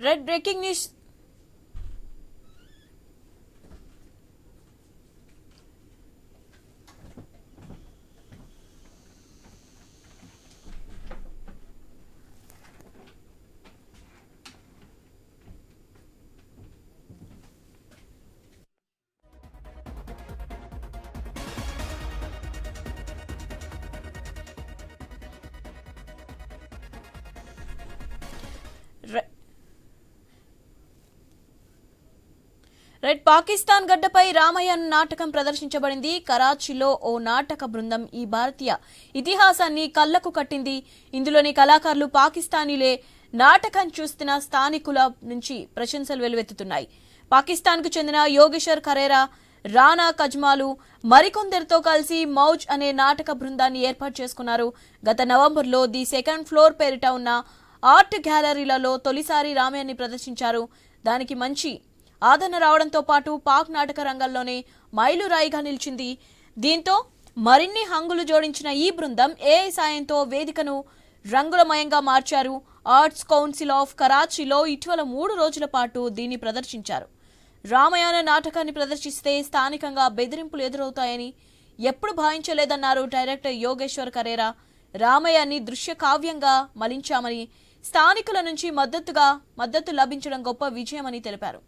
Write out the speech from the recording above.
Red breaking news. Red Pakistan గడ్డపై రామయ్యన్ నాటకం ప్రదర్శించబడింది. కరాచీలో ఓ నాటక బృందం ఈ భారతీయ ఇతిహాసాన్ని కళ్లకు కట్టింది. ఇందులోని కళాకారులు పాకిస్తానీలే. నాటకం చూస్తున్న స్థానికుల నుంచి ప్రశంసలు వెల్లువెత్తుతున్నాయి. పాకిస్తాన్ కు చెందిన యోగేశ్వర్ ఖరేరా, రానా కజ్మాలు మరికొందరితో కలిసి మౌజ్ అనే నాటక బృందాన్ని ఏర్పాటు చేసుకున్నారు. గత నవంబర్లో ది సెకండ్ ఫ్లోర్ పేరిట ఉన్న ఆర్ట్ గ్యాలరీలలో తొలిసారి రామయ్యని ప్రదర్శించారు. దానికి మంచి ఆదరణ రావడంతో పాటు పాక్ నాటక రంగంలోనే మైలురాయిగా నిలిచింది. దీంతో మరిన్ని హంగులు జోడించిన ఈ బృందం ఏఐ సాయంతో వేదికను రంగులమయంగా మార్చారు. ఆర్ట్స్ కౌన్సిల్ ఆఫ్ కరాచీలో ఇటీవల 3 రోజుల పాటు దీన్ని ప్రదర్శించారు. రామాయణ నాటకాన్ని ప్రదర్శిస్తే స్థానికంగా బెదిరింపులు ఎదురవుతాయని ఎప్పుడు భావించలేదన్నారు డైరెక్టర్ యోగేశ్వర్ ఖరేరా. రామాయణాన్ని దృశ్య కావ్యంగా మలించామని, స్థానికుల నుంచి మద్దతు లభించడం గొప్ప విజయమని తెలిపారు.